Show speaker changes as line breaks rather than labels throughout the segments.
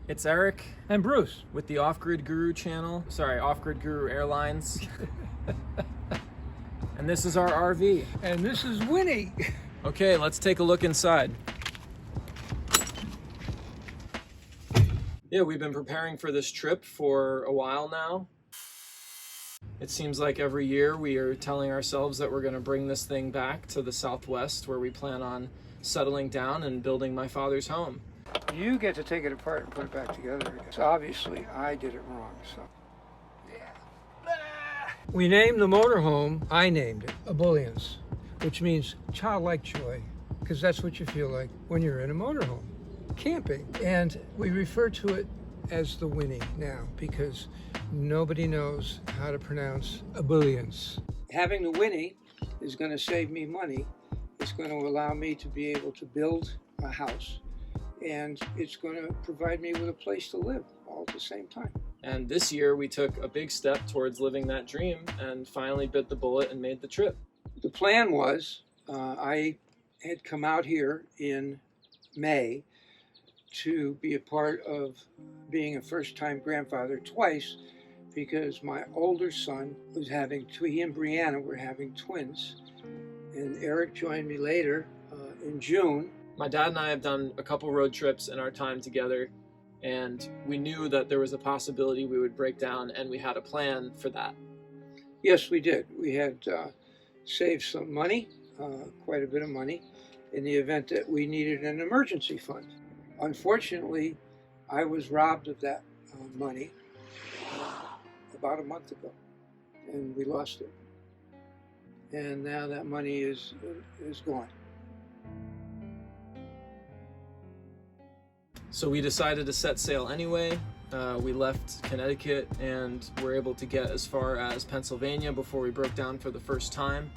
It's Eric
And Bruce.
with the Off-Grid Guru channel. Sorry, Off-Grid Guru Airlines. And this is our RV.
And this is Winnie.
Okay, let's take a look inside. Yeah, we've been preparing for this trip for a while now. It seems like every year we are telling ourselves that we're going to bring this thing back to the Southwest, where we plan on settling down and building my father's home.
You get to take it apart and put it back together because obviously I did it wrong. So, yeah. We named the motorhome, I named it, Ebullience, which means childlike joy, because that's what you feel like when you're in a motorhome, camping. And we refer to it as the Winnie now because nobody knows how to pronounce Ebullience. Having the Winnie is going to save me money. It's going to allow me to be able to build a house, and it's going to provide me with a place to live all at the same time.
And this year we took a big step towards living that dream and finally bit the bullet and made the trip.
The plan was, I had come out here in May to be a part of being a first-time grandfather twice because my older son was having, he and Brianna were having twins. And Eric joined me later in June.
My dad and I have done a couple road trips in our time together, and we knew that there was a possibility we would break down, and we had a plan for that.
Yes, we did. We had saved some money, quite a bit of money, in the event that we needed an emergency fund. Unfortunately, I was robbed of that money about a month ago, and we lost it. And now that money is gone.
So we decided to set sail anyway. We left Connecticut and were able to get as far as Pennsylvania before we broke down for the first time.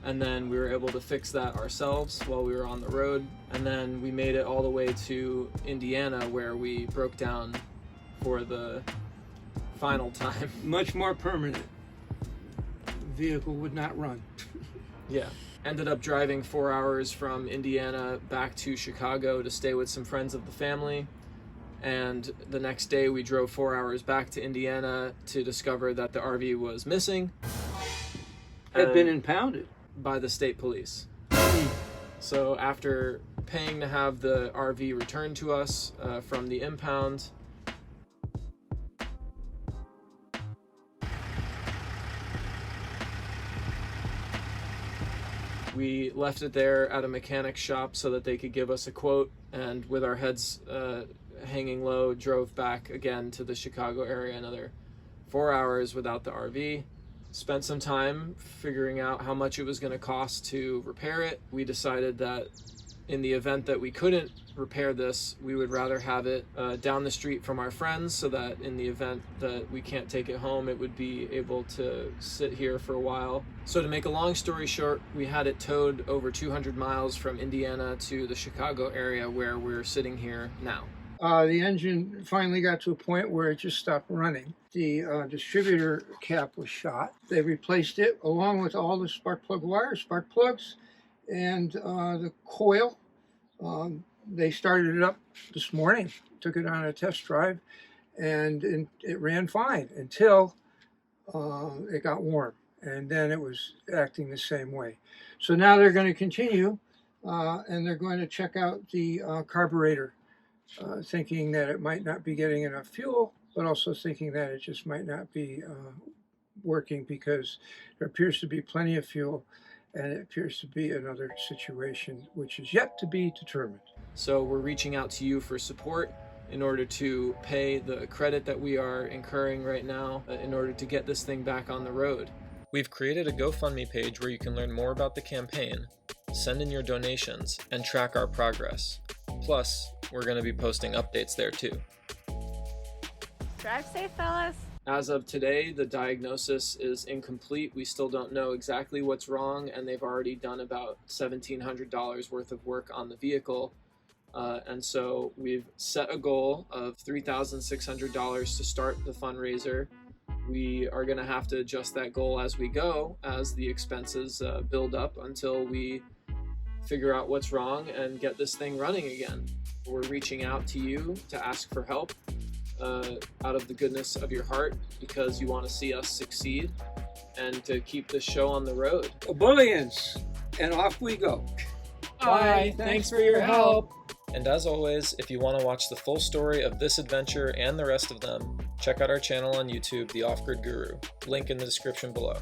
And then we were able to fix that ourselves while we were on the road. And then we made it all the way to Indiana, where we broke down for the final time.
Much more permanent. The vehicle would not run.
Yeah. Ended up driving 4 hours from Indiana back to Chicago to stay with some friends of the family. And the next day we drove 4 hours back to Indiana to discover that the RV was missing.
Had been impounded.
By the state police. So after paying to have the RV returned to us from the impound, we left it there at a mechanic shop so that they could give us a quote, and with our heads hanging low, drove back again to the Chicago area, another 4 hours without the RV. Spent some time figuring out how much it was going to cost to repair it. We decided that in the event that we couldn't repair this, we would rather have it down the street from our friends, so that in the event that we can't take it home, it would be able to sit here for a while. So to make a long story short, we had it towed over 200 miles from Indiana to the Chicago area where we're sitting here now.
The engine finally got to a point where it just stopped running. The distributor cap was shot. They replaced it along with all the spark plug wires, spark plugs, and the coil. They started it up this morning, took it on a test drive, and it ran fine until it got warm. And then it was acting the same way. So now they're going to continue, and they're going to check out the carburetor. Thinking that it might not be getting enough fuel, but also thinking that it just might not be working because there appears to be plenty of fuel, and it appears to be another situation which is yet to be determined.
So we're reaching out to you for support in order to pay the credit that we are incurring right now in order to get this thing back on the road. We've created a GoFundMe page where you can learn more about the campaign, send in your donations, and track our progress. Plus, we're going to be posting updates there too.
Drive safe, fellas.
As of today, the diagnosis is incomplete. We still don't know exactly what's wrong, and they've already done about $1,700 worth of work on the vehicle. And so we've set a goal of $3,600 to start the fundraiser. We are going to have to adjust that goal as we go, as the expenses build up until we figure out what's wrong and get this thing running again. We're reaching out to you to ask for help out of the goodness of your heart, because you want to see us succeed and to keep this show on the road.
Ebullience, and off we go.
Bye. Thanks for your help.
And as always, if you want to watch the full story of this adventure and the rest of them, check out our channel on YouTube, The Off-Grid Guru. Link in the description below.